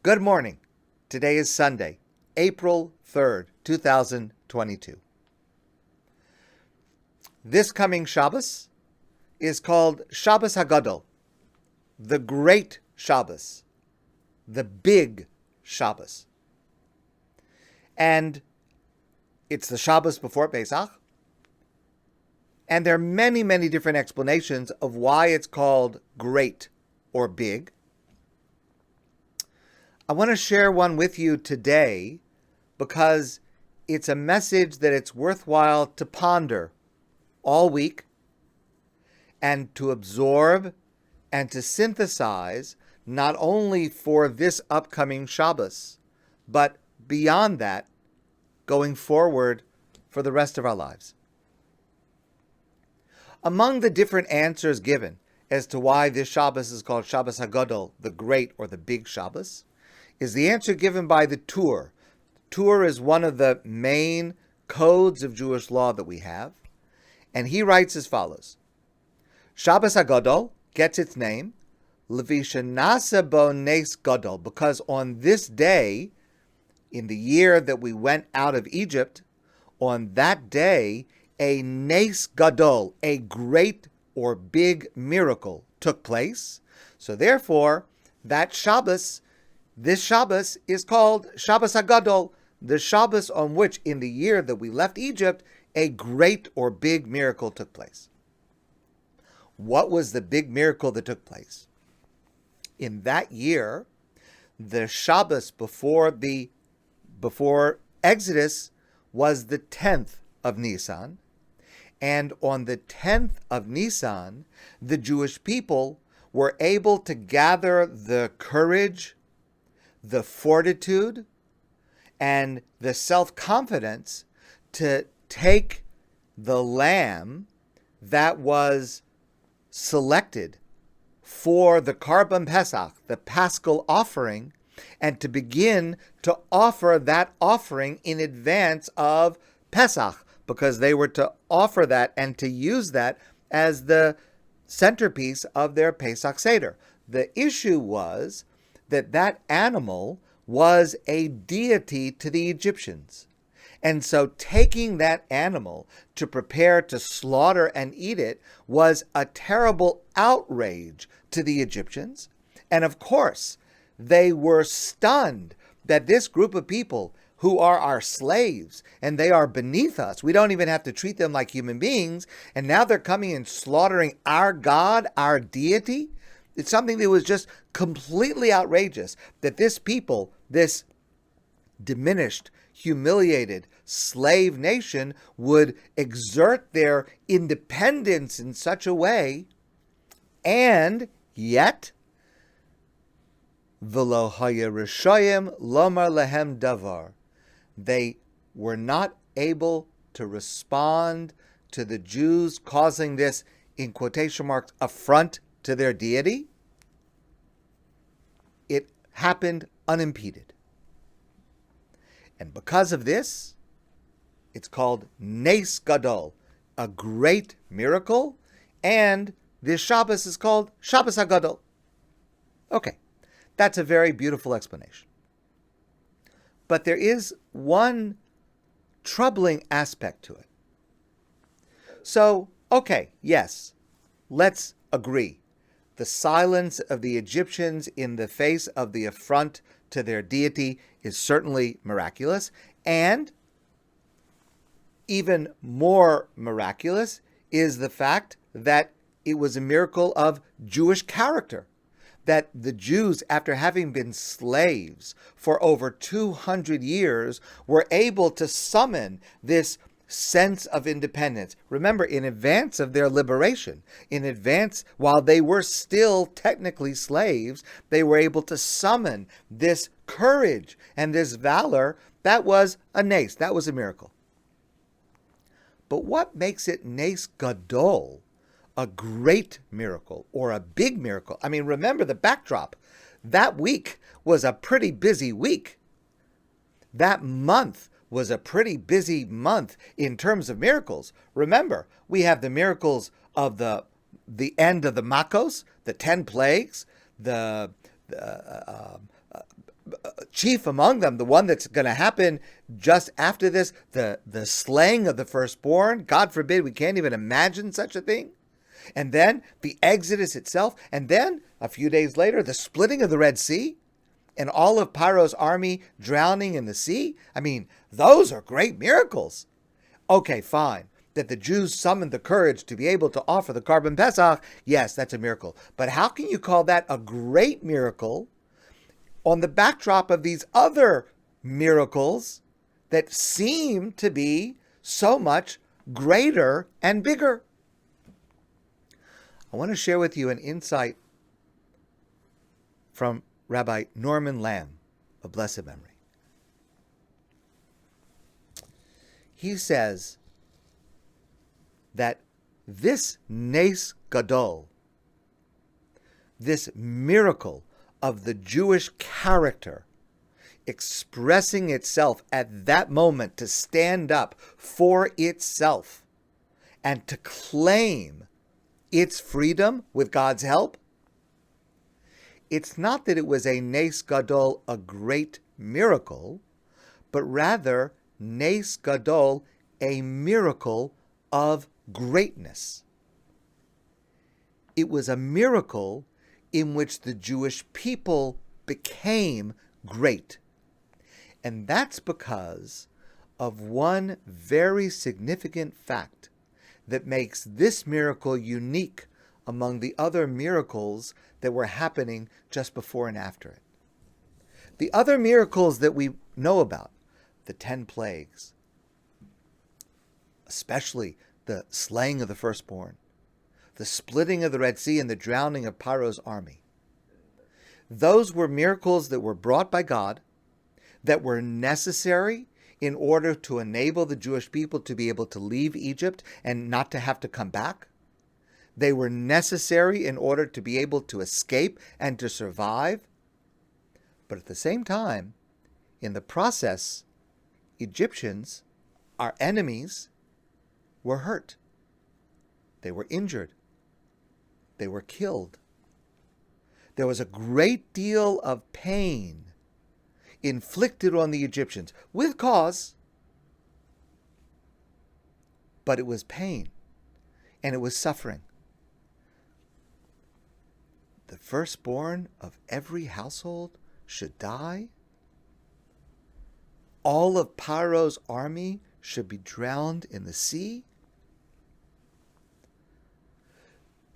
Good morning. Today is Sunday, April 3rd, 2022. This coming Shabbos is called Shabbat HaGadol, the Great Shabbos, the Big Shabbos. And it's the Shabbos before Pesach. And there are many, many different explanations of why it's called great or big. I want to share one with you today because it's a message that it's worthwhile to ponder all week and to absorb and to synthesize not only for this upcoming Shabbos, but beyond that, going forward for the rest of our lives. Among the different answers given as to why this Shabbos is called Shabbat HaGadol, the Great or the Big Shabbos, is the answer given by the Tur. Tur is one of the main codes of Jewish law that we have, and he writes as follows: Shabbat HaGadol gets its name, Levishanasa bo nes gadol, because on this day, in the year that we went out of Egypt, on that day, a nes gadol, a great or big miracle, took place. So therefore, that Shabbos, this Shabbos is called Shabbat HaGadol, the Shabbos on which, in the year that we left Egypt, a great or big miracle took place. What was the big miracle that took place? In that year, the Shabbos before Exodus was the 10th of Nisan, and on the 10th of Nisan, the Jewish people were able to gather the courage, the fortitude, and the self-confidence to take the lamb that was selected for the Karban Pesach, the Paschal offering, and to begin to offer that offering in advance of Pesach, because they were to offer that and to use that as the centerpiece of their Pesach Seder. The issue was that that animal was a deity to the Egyptians. And so taking that animal to prepare to slaughter and eat it was a terrible outrage to the Egyptians. And of course, they were stunned that this group of people who are our slaves, and they are beneath us, we don't even have to treat them like human beings, and now they're coming and slaughtering our God, our deity. It's something that was just completely outrageous, that this people, this diminished, humiliated slave nation, would exert their independence in such a way, and yet, v'lo haya rishayim lomar lehem davar, they were not able to respond to the Jews causing this, in quotation marks, affront to their deity. It happened unimpeded. And because of this, it's called Nes Gadol, a great miracle, and this Shabbos is called Shabbat HaGadol. Okay, that's a very beautiful explanation. But there is one troubling aspect to it. So, okay, yes, let's agree. The silence of the Egyptians in the face of the affront to their deity is certainly miraculous, and even more miraculous is the fact that it was a miracle of Jewish character, that the Jews, after having been slaves for over 200 years, were able to summon this sense of independence. Remember, in advance of their liberation, in advance, while they were still technically slaves, they were able to summon this courage and this valor. That was a nes, that was a miracle. But what makes it nes gadol, a great miracle or a big miracle? I mean, remember the backdrop. That week was a pretty busy week. That month was a pretty busy month in terms of miracles. Remember, we have the miracles of the end of the Makos, the 10 plagues, the chief among them, the one that's going to happen just after this, the slaying of the firstborn. God forbid, we can't even imagine such a thing. And then the Exodus itself. And then a few days later, the splitting of the Red Sea and all of Pharaoh's army drowning in the sea. I mean, those are great miracles. Okay, fine. That the Jews summoned the courage to be able to offer the Korban Pesach, yes, that's a miracle. But how can you call that a great miracle on the backdrop of these other miracles that seem to be so much greater and bigger? I want to share with you an insight from Rabbi Norman Lamm of blessed memory. He says that this Nes Gadol, this miracle of the Jewish character expressing itself at that moment to stand up for itself and to claim its freedom with God's help, it's not that it was a Nes Gadol, a great miracle, but rather Nes Gadol, a miracle of greatness. It was a miracle in which the Jewish people became great. And that's because of one very significant fact that makes this miracle unique among the other miracles that were happening just before and after it. The other miracles that we know about, the 10 plagues, especially the slaying of the firstborn, the splitting of the Red Sea and the drowning of Pharaoh's army. Those were miracles that were brought by God, that were necessary in order to enable the Jewish people to be able to leave Egypt and not to have to come back. They were necessary in order to be able to escape and to survive. But at the same time, in the process, Egyptians, our enemies, were hurt. They were injured. They were killed. There was a great deal of pain inflicted on the Egyptians, with cause, but it was pain and it was suffering. The firstborn of every household should die. All of Pharaoh's army should be drowned in the sea.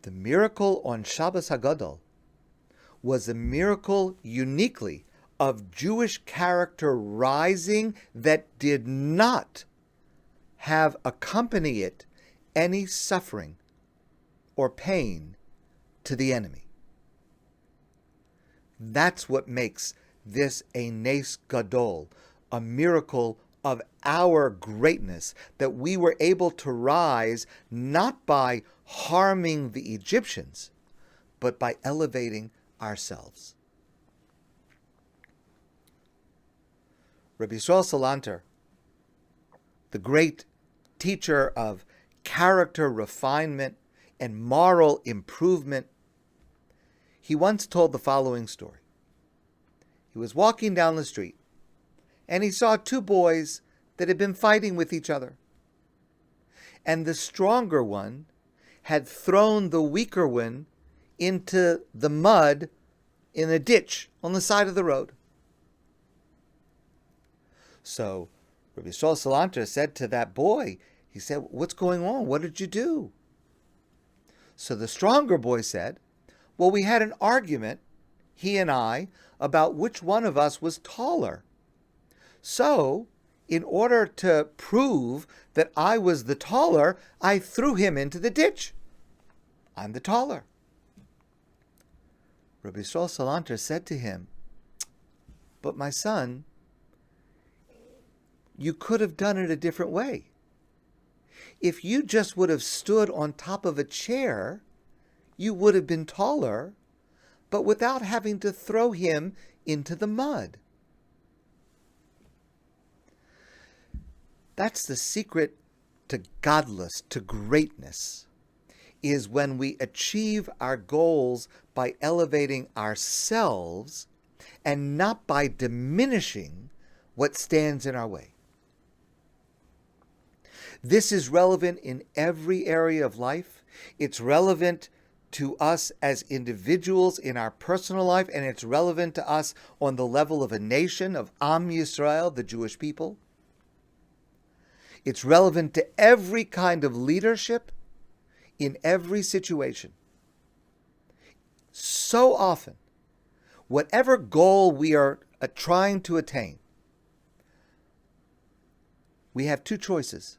The miracle on Shabbat HaGadol was a miracle uniquely of Jewish character rising that did not have accompany it any suffering or pain to the enemy. That's what makes this a Nes Gadol, a miracle of our greatness, that we were able to rise not by harming the Egyptians, but by elevating ourselves. Rabbi Yisroel Salanter, the great teacher of character refinement and moral improvement, he once told the following story. He was walking down the street and he saw two boys that had been fighting with each other. And the stronger one had thrown the weaker one into the mud in a ditch on the side of the road. So Rabbi Yisroel Salanter said to that boy, he said, "What's going on? What did you do?" So the stronger boy said, "Well, we had an argument, he and I, about which one of us was taller. So, in order to prove that I was the taller, I threw him into the ditch. I'm the taller." Rabbi Yisroel Salanter said to him, "But my son, you could have done it a different way. If you just would have stood on top of a chair, you would have been taller, but without having to throw him into the mud." That's the secret to godless, to greatness, is when we achieve our goals by elevating ourselves and not by diminishing what stands in our way. This is relevant in every area of life. It's relevant to us as individuals in our personal life, and it's relevant to us on the level of a nation, of Am Yisrael, the Jewish people. It's relevant to every kind of leadership in every situation. So often, whatever goal we are trying to attain, we have two choices.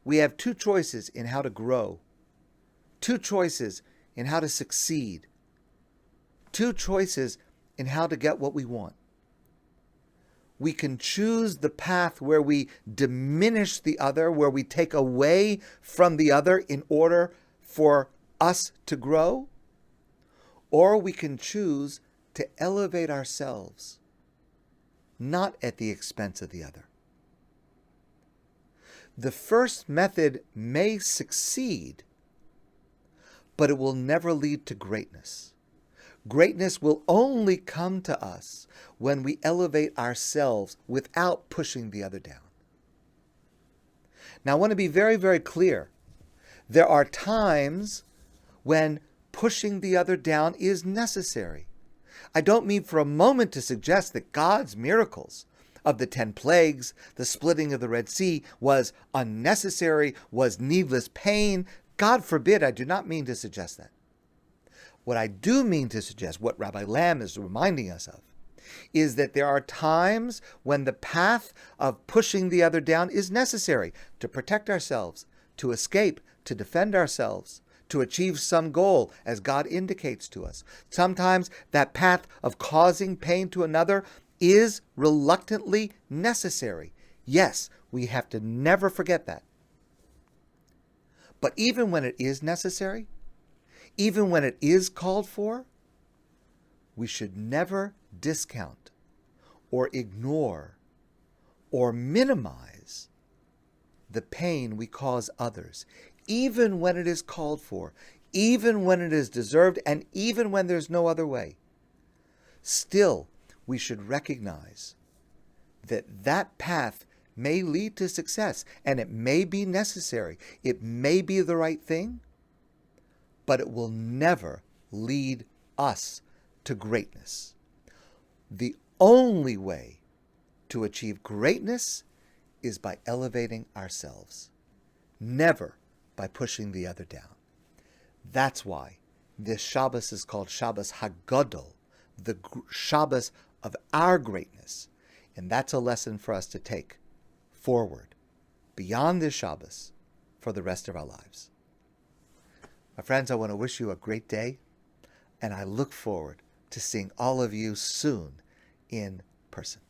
We have two choices in how to grow, two choices in how to succeed, two choices in how to get what we want. We can choose the path where we diminish the other, where we take away from the other in order for us to grow, or we can choose to elevate ourselves, not at the expense of the other. The first method may succeed, but it will never lead to greatness. Greatness will only come to us when we elevate ourselves without pushing the other down. Now, I want to be very, very clear. There are times when pushing the other down is necessary. I don't mean for a moment to suggest that God's miracles of the 10 plagues, the splitting of the Red Sea, was unnecessary, was needless pain. God forbid, I do not mean to suggest that. What I do mean to suggest, what Rabbi Lamm is reminding us of, is that there are times when the path of pushing the other down is necessary to protect ourselves, to escape, to defend ourselves, to achieve some goal, as God indicates to us. Sometimes that path of causing pain to another is reluctantly necessary. Yes, we have to never forget that. But even when it is necessary, even when it is called for, we should never discount or ignore or minimize the pain we cause others, even when it is called for, even when it is deserved, and even when there's no other way. Still, we should recognize that that path may lead to success, and it may be necessary. It may be the right thing, but it will never lead us to greatness. The only way to achieve greatness is by elevating ourselves, never by pushing the other down. That's why this Shabbos is called Shabbat HaGadol, the Shabbos of our greatness. And that's a lesson for us to take forward beyond this Shabbos for the rest of our lives. My friends, I want to wish you a great day, and I look forward to seeing all of you soon in person.